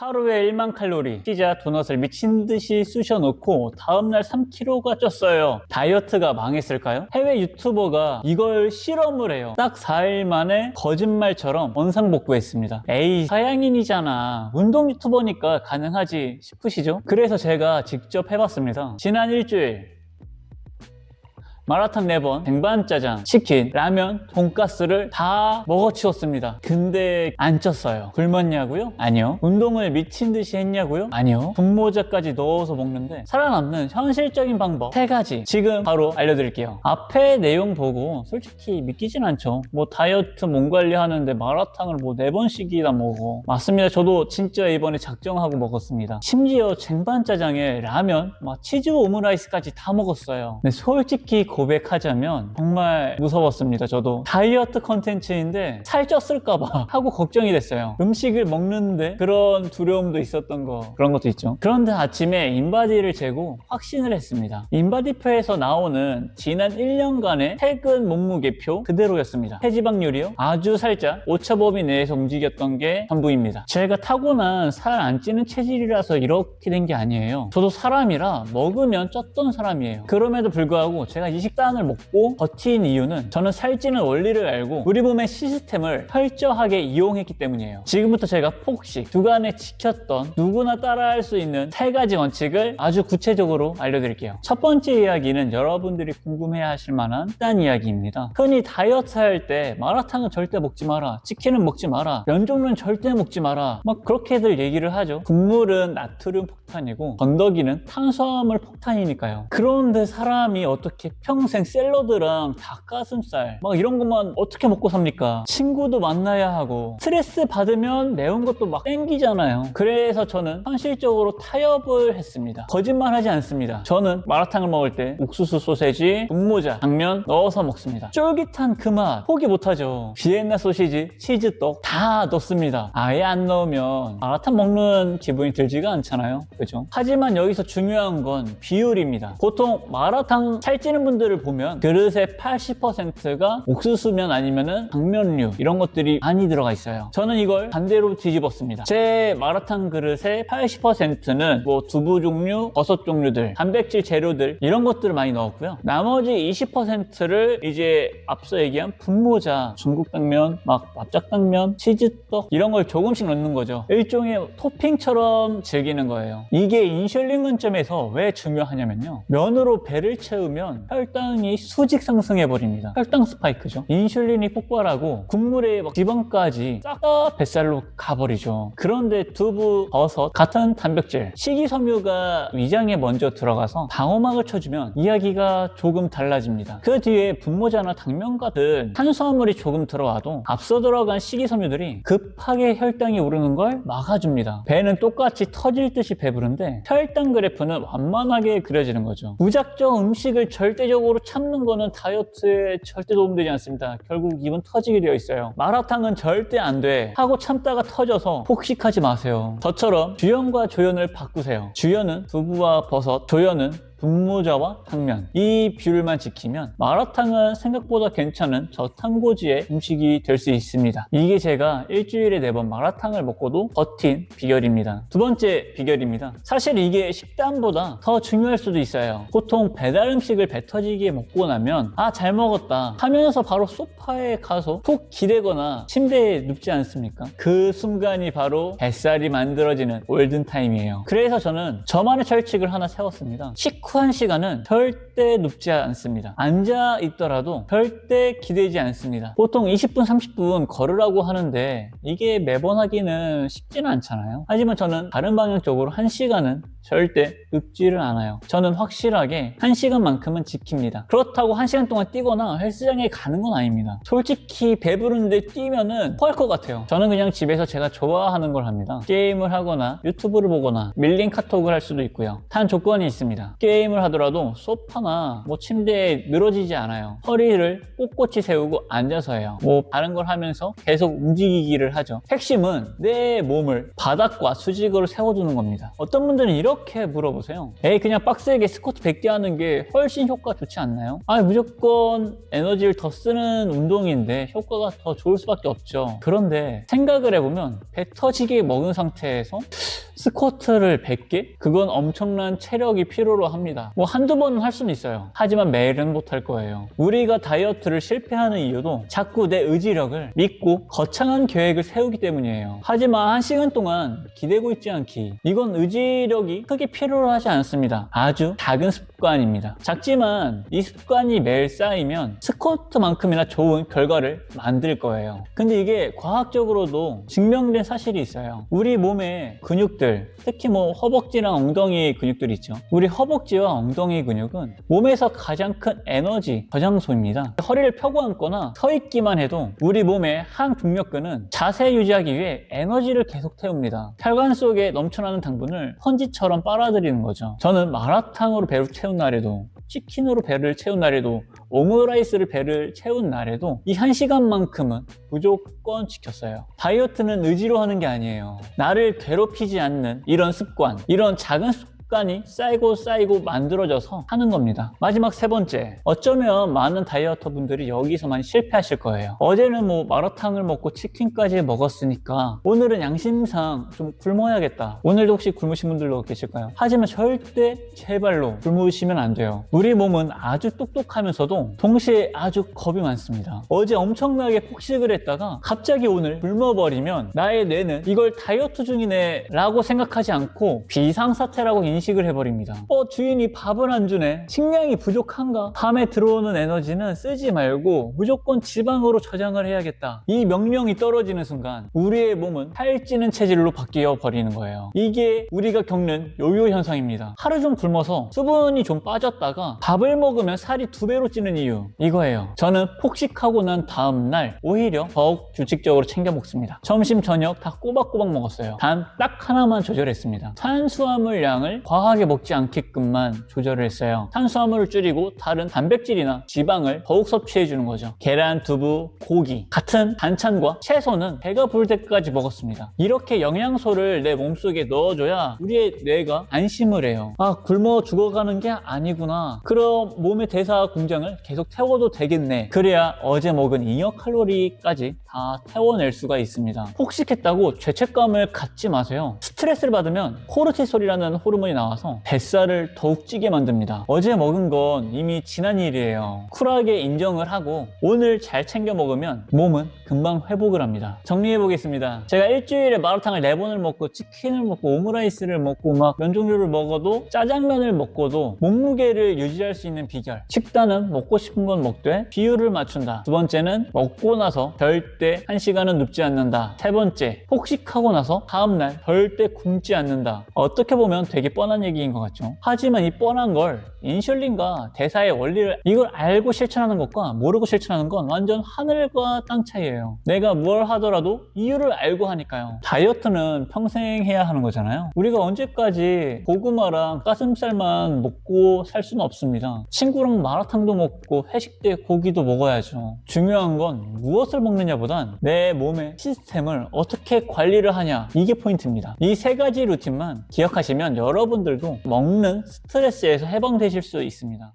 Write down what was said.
하루에 1만 칼로리 피자, 도넛을 미친듯이 쑤셔놓고 다음날 3kg가 쪘어요. 다이어트가 망했을까요? 해외 유튜버가 이걸 실험을 해요. 딱 4일 만에 거짓말처럼 원상복구했습니다. 에이, 서양인이잖아, 운동 유튜버니까 가능하지 싶으시죠? 그래서 제가 직접 해봤습니다. 지난 일주일 마라탕 4번, 쟁반짜장, 치킨, 라면, 돈가스를 다 먹어치웠습니다. 근데 안 쪘어요. 굶었냐고요? 아니요. 운동을 미친듯이 했냐고요? 아니요. 분모자까지 넣어서 먹는데 살아남는 현실적인 방법 3가지 지금 바로 알려드릴게요. 앞에 내용 보고 솔직히 믿기진 않죠. 뭐 다이어트 몸 관리하는데 마라탕을 뭐 4번씩이나 먹어. 맞습니다. 저도 진짜 이번에 작정하고 먹었습니다. 심지어 쟁반짜장에 라면, 막 치즈 오므라이스까지 다 먹었어요. 근데 솔직히 고백하자면 정말 무서웠습니다. 저도 다이어트 컨텐츠인데 살쪘을까봐 하고 걱정이 됐어요. 음식을 먹는데 그런 두려움도 있었던 거, 그런 것도 있죠. 그런데 아침에 인바디를 재고 확신을 했습니다. 인바디표에서 나오는 지난 1년간의 최근 몸무게표 그대로였습니다. 체지방률이요? 아주 살짝 오차 범위 내에서 움직였던 게 전부입니다. 제가 타고난 살 안 찌는 체질이라서 이렇게 된 게 아니에요. 저도 사람이라 먹으면 쪘던 사람이에요. 그럼에도 불구하고 제가 이 식단을 먹고 버틴 이유는 저는 살찌는 원리를 알고 우리 몸의 시스템을 철저하게 이용했기 때문이에요. 지금부터 제가 폭식, 주간에 지켰던 누구나 따라할 수 있는 3가지 원칙을 아주 구체적으로 알려드릴게요. 첫 번째 이야기는 여러분들이 궁금해 하실 만한 식단 이야기입니다. 흔히 다이어트 할 때 마라탕은 절대 먹지 마라, 치킨은 먹지 마라, 면 종류는 절대 먹지 마라, 막 그렇게들 얘기를 하죠. 국물은 나트륨 폭탄이고 건더기는 탄수화물 폭탄이니까요. 그런데 사람이 어떻게 평생 샐러드랑 닭가슴살 막 이런 것만 어떻게 먹고 삽니까? 친구도 만나야 하고 스트레스 받으면 매운 것도 막 땡기잖아요. 그래서 저는 현실적으로 타협을 했습니다. 거짓말하지 않습니다. 저는 마라탕을 먹을 때 옥수수 소세지, 분모자, 당면 넣어서 먹습니다. 쫄깃한 그 맛 포기 못하죠. 비엔나 소시지, 치즈떡 다 넣습니다. 아예 안 넣으면 마라탕 먹는 기분이 들지가 않잖아요. 그죠? 하지만 여기서 중요한 건 비율입니다. 보통 마라탕 살찌는 분들을 보면 그릇의 80%가 옥수수면 아니면은 당면류 이런 것들이 많이 들어가 있어요. 저는 이걸 반대로 뒤집었습니다. 제 마라탕 그릇의 80%는 뭐 두부 종류, 버섯 종류들, 단백질 재료들 이런 것들을 많이 넣었고요. 나머지 20%를 이제 앞서 얘기한 분모자, 중국 당면, 막 납작당면, 치즈떡 이런 걸 조금씩 넣는 거죠. 일종의 토핑처럼 즐기는 거예요. 이게 인슐린 관점에서 왜 중요하냐면요, 면으로 배를 채우면 혈당이 수직 상승해버립니다. 혈당 스파이크죠. 인슐린이 폭발하고 국물에 막 지방까지 싹 다 뱃살로 가버리죠. 그런데 두부, 버섯 같은 단백질, 식이섬유가 위장에 먼저 들어가서 방어막을 쳐주면 이야기가 조금 달라집니다. 그 뒤에 분모자나 당면 같은 탄수화물이 조금 들어와도 앞서 들어간 식이섬유들이 급하게 혈당이 오르는 걸 막아줍니다. 배는 똑같이 터질 듯이 배부른데 혈당 그래프는 완만하게 그려지는 거죠. 무작정 음식을 절대적으로 참는 거는 다이어트에 절대 도움되지 않습니다. 결국 입은 터지게 되어 있어요. 마라탕은 절대 안 돼 하고 참다가 터져서 폭식하지 마세요. 저처럼 주연과 조연을 바꾸세요. 주연은 두부와 버섯, 조연은 분모자와 당면, 이 비율만 지키면 마라탕은 생각보다 괜찮은 저탄고지의 음식이 될 수 있습니다. 이게 제가 일주일에 4번 마라탕을 먹고도 버틴 비결입니다. 두 번째 비결입니다. 사실 이게 식단보다 더 중요할 수도 있어요. 보통 배달 음식을 배 터지게 먹고 나면 아, 잘 먹었다 하면서 바로 소파에 가서 푹 기대거나 침대에 눕지 않습니까? 그 순간이 바로 뱃살이 만들어지는 골든타임이에요. 그래서 저는 저만의 철칙을 하나 세웠습니다. 식후한 시간은 절대 눕지 않습니다. 앉아 있더라도 절대 기대지 않습니다. 보통 20분, 30분 걸으라고 하는데 이게 매번 하기는 쉽지는 않잖아요. 하지만 저는 다른 방향적으로 1시간은 절대 눕지를 않아요. 저는 확실하게 1시간만큼은 지킵니다. 그렇다고 1시간 동안 뛰거나 헬스장에 가는 건 아닙니다. 솔직히 배부른데 뛰면은 토할 것 같아요. 저는 그냥 집에서 제가 좋아하는 걸 합니다. 게임을 하거나 유튜브를 보거나 밀린 카톡을 할 수도 있고요. 단 조건이 있습니다. 게임을 하더라도 소파나 뭐 침대에 늘어지지 않아요. 허리를 꼿꼿이 세우고 앉아서 해요. 뭐 다른 걸 하면서 계속 움직이기를 하죠. 핵심은 내 몸을 바닥과 수직으로 세워두는 겁니다. 어떤 분들은 이렇게 물어보세요. 에이, 그냥 빡세게 스쿼트 100개 하는 게 훨씬 효과 좋지 않나요? 아, 무조건 에너지를 더 쓰는 운동인데 효과가 더 좋을 수밖에 없죠. 그런데 생각을 해보면 배 터지게 먹은 상태에서 스쿼트를 100개? 그건 엄청난 체력이 필요로 합니다. 뭐 한두 번은 할 수는 있어요. 하지만 매일은 못할 거예요. 우리가 다이어트를 실패하는 이유도 자꾸 내 의지력을 믿고 거창한 계획을 세우기 때문이에요. 하지만 1시간 동안 기대고 있지 않기. 이건 의지력이 크게 필요로 하지 않습니다. 아주 작은 습관입니다. 작지만 이 습관이 매일 쌓이면 스쿼트만큼이나 좋은 결과를 만들 거예요. 근데 이게 과학적으로도 증명된 사실이 있어요. 우리 몸의 근육들, 특히 뭐 허벅지랑 엉덩이 근육들이 있죠. 우리 허벅지와 엉덩이 근육은 몸에서 가장 큰 에너지 저장소입니다. 허리를 펴고 앉거나 서 있기만 해도 우리 몸의 항중력근은 자세 유지하기 위해 에너지를 계속 태웁니다. 혈관 속에 넘쳐나는 당분을 펀지처럼 빨아들이는 거죠. 저는 마라탕으로 배를 채운 날에도, 치킨으로 배를 채운 날에도, 오므라이스를 배를 채운 날에도 이 1시간만큼은 무조건 지켰어요. 다이어트는 의지로 하는 게 아니에요. 나를 괴롭히지 않는 이런 습관, 이런 작은 습관이 쌓이고 만들어져서 하는 겁니다. 마지막 3번째, 어쩌면 많은 다이어터 분들이 여기서만 실패하실 거예요. 어제는 뭐 마라탕을 먹고 치킨까지 먹었으니까 오늘은 양심상 좀 굶어야겠다. 오늘도 혹시 굶으신 분들도 계실까요? 하지만 절대 제발로 굶으시면 안 돼요. 우리 몸은 아주 똑똑하면서도 동시에 아주 겁이 많습니다. 어제 엄청나게 폭식을 했다가 갑자기 오늘 굶어버리면 나의 뇌는 이걸 다이어트 중이네 라고 생각하지 않고 비상사태라고 인식을 해버립니다. 주인이 밥을 안 주네, 식량이 부족한가, 밤에 들어오는 에너지는 쓰지 말고 무조건 지방으로 저장을 해야겠다. 이 명령이 떨어지는 순간 우리의 몸은 살찌는 체질로 바뀌어 버리는 거예요. 이게 우리가 겪는 요요 현상입니다. 하루 좀 굶어서 수분이 좀 빠졌다가 밥을 먹으면 살이 2배로 찌는 이유, 이거예요. 저는 폭식하고 난 다음날 오히려 더욱 규칙적으로 챙겨 먹습니다. 점심 저녁 다 꼬박꼬박 먹었어요. 단 딱 하나만 조절했습니다. 탄수화물 양을 과하게 먹지 않게끔만 조절을 했어요. 탄수화물을 줄이고 다른 단백질이나 지방을 더욱 섭취해 주는 거죠. 계란, 두부, 고기 같은 반찬과 채소는 배가 부를 때까지 먹었습니다. 이렇게 영양소를 내 몸속에 넣어줘야 우리의 뇌가 안심을 해요. 굶어 죽어가는 게 아니구나. 그럼 몸의 대사 공장을 계속 태워도 되겠네. 그래야 어제 먹은 잉여 칼로리까지 다 태워낼 수가 있습니다. 폭식했다고 죄책감을 갖지 마세요. 스트레스를 받으면 코르티솔이라는 호르몬이 나와서 뱃살을 더욱 찌게 만듭니다. 어제 먹은 건 이미 지난 일이에요. 쿨하게 인정을 하고 오늘 잘 챙겨 먹으면 몸은 금방 회복을 합니다. 정리해 보겠습니다. 제가 일주일에 마라탕을 4번을 먹고 치킨을 먹고 오므라이스를 먹고 막 면 종류를 먹어도 짜장면을 먹고도 몸무게를 유지할 수 있는 비결, 식단은 먹고 싶은 건 먹되 비율을 맞춘다. 2번째는 먹고 나서 절대 1시간은 눕지 않는다. 3번째, 폭식하고 나서 다음날 절대 굶지 않는다. 어떻게 보면 되게 뻔한 얘기인 것 같죠. 하지만 이 뻔한 걸 인슐린과 대사의 원리를 이걸 알고 실천하는 것과 모르고 실천하는 건 완전 하늘과 땅 차이예요. 내가 뭘 하더라도 이유를 알고 하니까요. 다이어트는 평생 해야 하는 거잖아요. 우리가 언제까지 고구마랑 가슴살만 먹고 살 수는 없습니다. 친구랑 마라탕도 먹고 회식 때 고기도 먹어야죠. 중요한 건 무엇을 먹느냐보단 내 몸의 시스템을 어떻게 관리를 하냐, 이게 포인트입니다. 이 3가지 루틴만 기억하시면 여러분들도 먹는 스트레스에서 해방되실 수 있습니다.